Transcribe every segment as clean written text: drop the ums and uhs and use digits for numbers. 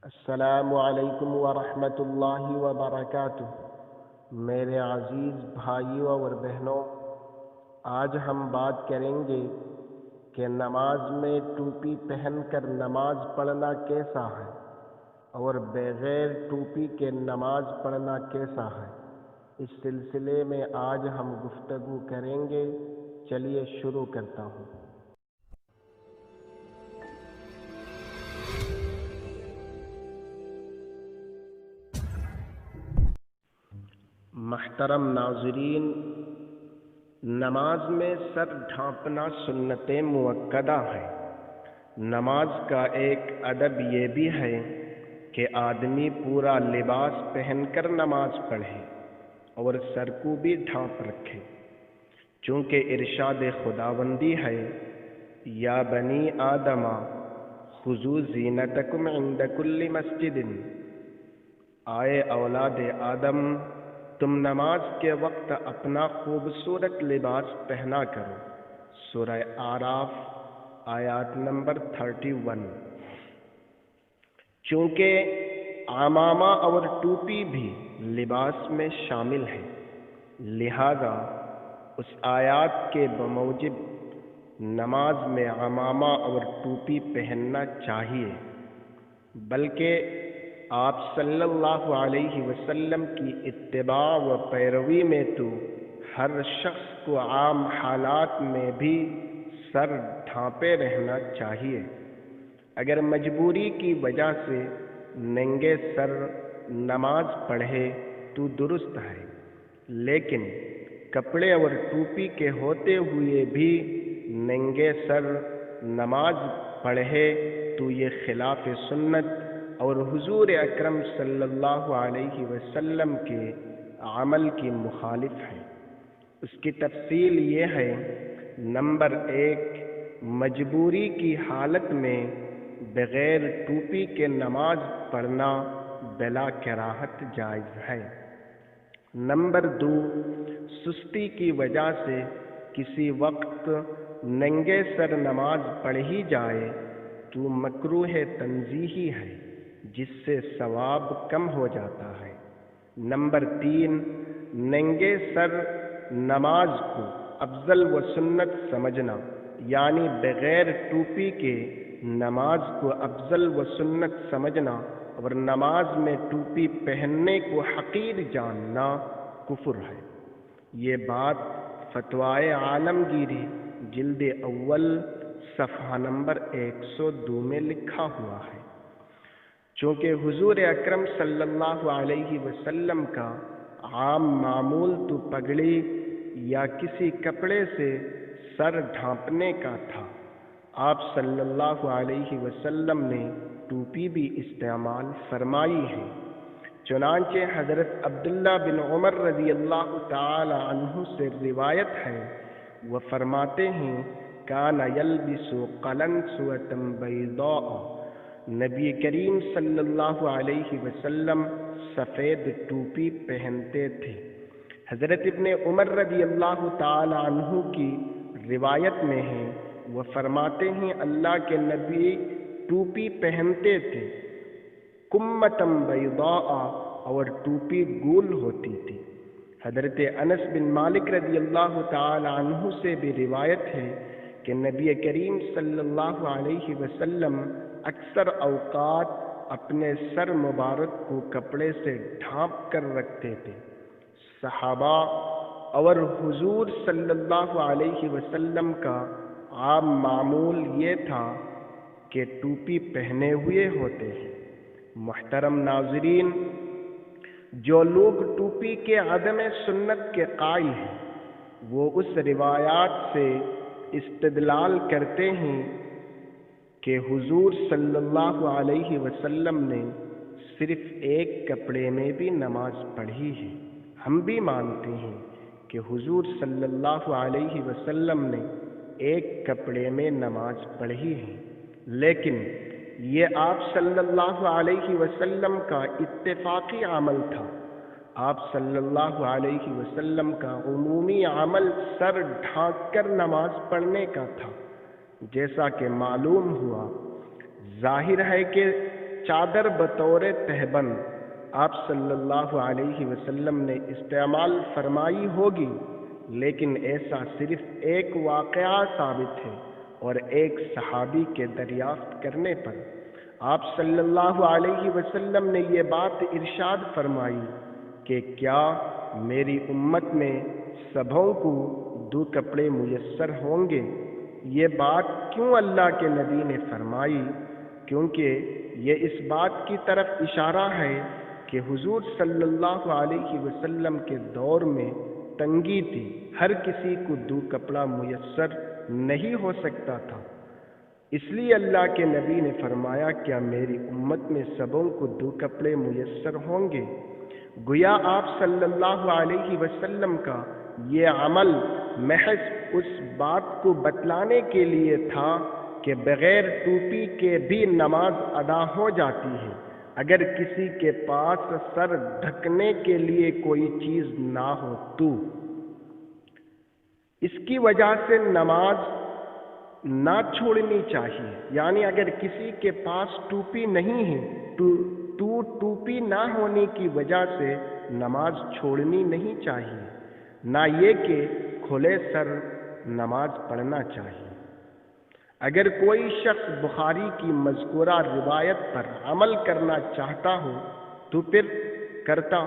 السلام علیکم ورحمۃ اللہ وبرکاتہ۔ میرے عزیز بھائیوں اور بہنوں، آج ہم بات کریں گے کہ نماز میں ٹوپی پہن کر نماز پڑھنا کیسا ہے اور بغیر ٹوپی کے نماز پڑھنا کیسا ہے۔ اس سلسلے میں آج ہم گفتگو کریں گے۔ چلیے شروع کرتا ہوں۔ محترم ناظرین، نماز میں سر ڈھانپنا سنت مؤکدہ ہے۔ نماز کا ایک ادب یہ بھی ہے کہ آدمی پورا لباس پہن کر نماز پڑھے اور سر کو بھی ڈھانپ رکھے، چونکہ ارشاد خداوندی ہے، یا بنی آدم خذوا زینتکم عند کل مسجد، آئے اولاد آدم، تم نماز کے وقت اپنا خوبصورت لباس پہنا کرو۔ سورہ اعراف آیات نمبر 31۔ چونکہ عمامہ اور ٹوپی بھی لباس میں شامل ہے، لہذا اس آیات کے بموجب نماز میں عمامہ اور ٹوپی پہننا چاہیے، بلکہ آپ صلی اللہ علیہ وسلم کی اتباع و پیروی میں تو ہر شخص کو عام حالات میں بھی سر ڈھانپے رہنا چاہیے۔ اگر مجبوری کی وجہ سے ننگے سر نماز پڑھے تو درست ہے، لیکن کپڑے اور ٹوپی کے ہوتے ہوئے بھی ننگے سر نماز پڑھے تو یہ خلاف سنت اور حضور اکرم صلی اللہ علیہ وسلم کے عمل کی مخالف ہے۔ اس کی تفصیل یہ ہے: نمبر 1، مجبوری کی حالت میں بغیر ٹوپی کے نماز پڑھنا بلا کراہت جائز ہے۔ نمبر 2، سستی کی وجہ سے کسی وقت ننگے سر نماز پڑھی جائے تو مکروہ تنزیہی ہے، جس سے ثواب کم ہو جاتا ہے۔ نمبر 3، ننگے سر نماز کو افضل و سنت سمجھنا، یعنی بغیر ٹوپی کے نماز کو افضل و سنت سمجھنا اور نماز میں ٹوپی پہننے کو حقیر جاننا کفر ہے۔ یہ بات فتوائے عالمگیری جلد اول صفحہ نمبر 102 میں لکھا ہوا ہے۔ چونکہ حضور اکرم صلی اللہ علیہ وسلم کا عام معمول تو پگڑی یا کسی کپڑے سے سر ڈھانپنے کا تھا، آپ صلی اللہ علیہ وسلم نے ٹوپی بھی استعمال فرمائی ہے۔ چنانچہ حضرت عبداللہ بن عمر رضی اللہ تعالی عنہ سے روایت ہے، وہ فرماتے ہیں، کان یلبس قلنسوۃ بیضاء، نبی کریم صلی اللہ علیہ وسلم سفید ٹوپی پہنتے تھے۔ حضرت ابن عمر رضی اللہ تعالی عنہ کی روایت میں ہے، وہ فرماتے ہیں، اللہ کے نبی ٹوپی پہنتے تھے، کمتم بیضاء، اور ٹوپی گول ہوتی تھی۔ حضرت انس بن مالک رضی اللہ تعالی عنہ سے بھی روایت ہے کہ نبی کریم صلی اللہ علیہ وسلم اکثر اوقات اپنے سر مبارک کو کپڑے سے ڈھانپ کر رکھتے تھے۔ صحابہ اور حضور صلی اللہ علیہ وسلم کا عام معمول یہ تھا کہ ٹوپی پہنے ہوئے ہوتے ہیں۔ محترم ناظرین، جو لوگ ٹوپی کے عدم سنت کے قائل ہیں، وہ اس روایات سے استدلال کرتے ہیں کہ حضور صلی اللہ علیہ وسلم نے صرف ایک کپڑے میں بھی نماز پڑھی ہے۔ ہم بھی مانتے ہیں کہ حضور صلی اللہ علیہ وسلم نے ایک کپڑے میں نماز پڑھی ہے، لیکن یہ آپ صلی اللہ علیہ وسلم کا اتفاقی عمل تھا۔ آپ صلی اللہ علیہ وسلم کا عمومی عمل سر ڈھانپ کر نماز پڑھنے کا تھا۔ جیسا کہ معلوم ہوا، ظاہر ہے کہ چادر بطور تہبند آپ صلی اللہ علیہ وسلم نے استعمال فرمائی ہوگی، لیکن ایسا صرف ایک واقعہ ثابت ہے، اور ایک صحابی کے دریافت کرنے پر آپ صلی اللہ علیہ وسلم نے یہ بات ارشاد فرمائی کہ کیا میری امت میں سبھوں کو 2 کپڑے میسر ہوں گے؟ یہ بات کیوں اللہ کے نبی نے فرمائی؟ کیونکہ یہ اس بات کی طرف اشارہ ہے کہ حضور صلی اللہ علیہ وسلم کے دور میں تنگی تھی، ہر کسی کو 2 کپڑا میسر نہیں ہو سکتا تھا، اس لیے اللہ کے نبی نے فرمایا کیا میری امت میں سبوں کو 2 کپڑے میسر ہوں گے؟ گویا آپ صلی اللہ علیہ وسلم کا یہ عمل محض اس بات کو بتلانے کے لیے تھا کہ بغیر ٹوپی کے بھی نماز ادا ہو جاتی ہے، اگر کسی کے پاس سر ڈھکنے کے لیے کوئی چیز نہ ہو تو۔ اس کی وجہ سے نماز نہ چھوڑنی چاہیے، یعنی اگر کسی کے پاس ٹوپی نہیں ہے تو ٹوپی نہ ہونے کی وجہ سے نماز چھوڑنی نہیں چاہیے، نہ یہ کہ کھلے سر نماز پڑھنا چاہیے۔ اگر کوئی شخص بخاری کی مذکورہ روایت پر عمل کرنا چاہتا ہو تو پھر کرتا،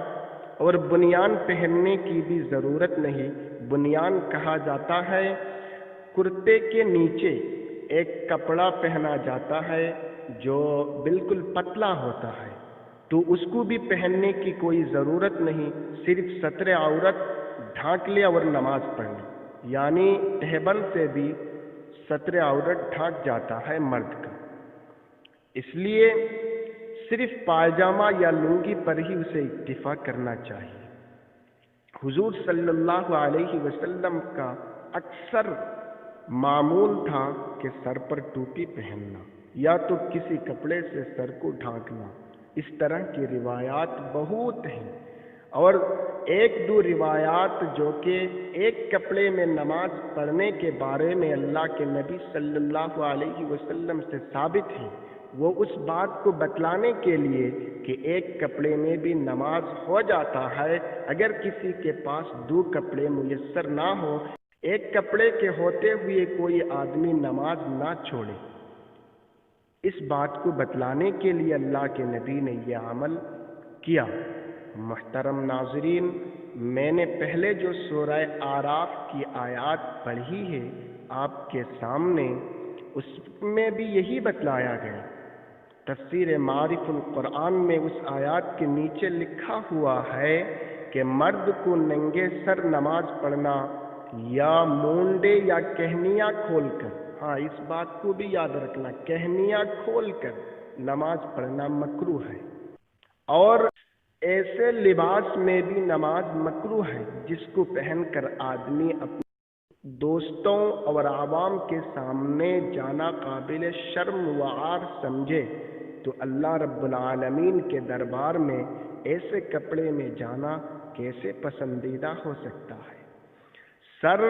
اور بنیان پہننے کی بھی ضرورت نہیں۔ بنیان کہا جاتا ہے کرتے کے نیچے ایک کپڑا پہنا جاتا ہے جو بالکل پتلا ہوتا ہے، تو اس کو بھی پہننے کی کوئی ضرورت نہیں، صرف ستر عورت ڈھانک لے اور نماز پڑھ لے، یعنی تہبند سے بھی ستر عورت ڈھانک جاتا ہے مرد کا، اس لیے صرف پائجامہ یا لنگی پر ہی اسے اکتفا کرنا چاہیے۔ حضور صلی اللہ علیہ وسلم کا اکثر معمول تھا کہ سر پر ٹوپی پہننا یا تو کسی کپڑے سے سر کو ڈھانکنا۔ اس طرح کی روایات بہت ہیں، اور 1-2 روایات جو کہ ایک کپڑے میں نماز پڑھنے کے بارے میں اللہ کے نبی صلی اللہ علیہ وسلم سے ثابت ہیں، وہ اس بات کو بتلانے کے لیے کہ ایک کپڑے میں بھی نماز ہو جاتا ہے اگر کسی کے پاس 2 کپڑے میسر نہ ہو، ایک کپڑے کے ہوتے ہوئے کوئی آدمی نماز نہ چھوڑے، اس بات کو بتلانے کے لیے اللہ کے نبی نے یہ عمل کیا۔ محترم ناظرین، میں نے پہلے جو سورہ اعراف کی آیات پڑھی ہے آپ کے سامنے، اس میں بھی یہی بتلایا گیا۔ تفسیر معارف القرآن میں اس آیات کے نیچے لکھا ہوا ہے کہ مرد کو ننگے سر نماز پڑھنا یا مونڈے یا کہنیاں کھول کر، ہاں اس بات کو بھی یاد رکھنا، کہنیاں کھول کر نماز پڑھنا مکروہ ہے، اور ایسے لباس میں بھی نماز مکروہ ہے جس کو پہن کر آدمی اپنے دوستوں اور عوام کے سامنے جانا قابل شرم و عار سمجھے، تو اللہ رب العالمین کے دربار میں ایسے کپڑے میں جانا کیسے پسندیدہ ہو سکتا ہے؟ سر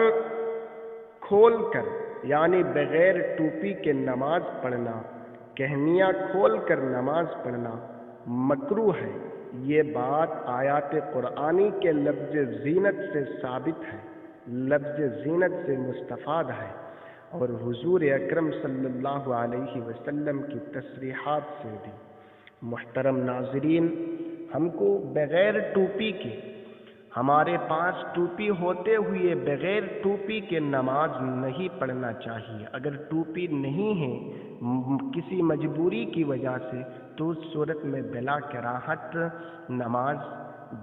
کھول کر یعنی بغیر ٹوپی کے نماز پڑھنا، کہنیاں کھول کر نماز پڑھنا مکروہ ہے۔ یہ بات آیات قرآنی کے لفظ زینت سے ثابت ہے، لفظ زینت سے مستفاد ہے، اور حضور اکرم صلی اللہ علیہ وسلم کی تصریحات سے بھی۔ محترم ناظرین، ہم کو بغیر ٹوپی کے، ہمارے پاس ٹوپی ہوتے ہوئے بغیر ٹوپی کے نماز نہیں پڑھنا چاہیے۔ اگر ٹوپی نہیں ہے کسی مجبوری کی وجہ سے تو اس صورت میں بلا کراہت نماز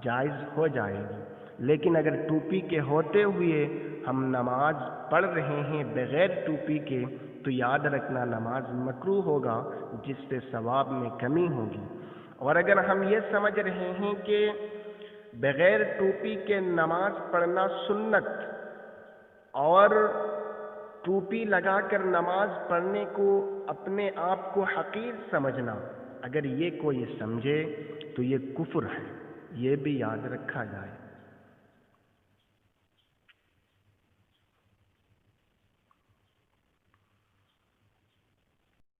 جائز ہو جائے گی، لیکن اگر ٹوپی کے ہوتے ہوئے ہم نماز پڑھ رہے ہیں بغیر ٹوپی کے تو یاد رکھنا نماز مکروہ ہوگا، جس سے ثواب میں کمی ہوگی۔ اور اگر ہم یہ سمجھ رہے ہیں کہ بغیر ٹوپی کے نماز پڑھنا سنت اور ٹوپی لگا کر نماز پڑھنے کو اپنے آپ کو حقیر سمجھنا، اگر یہ کوئی سمجھے تو یہ کفر ہے، یہ بھی یاد رکھا جائے۔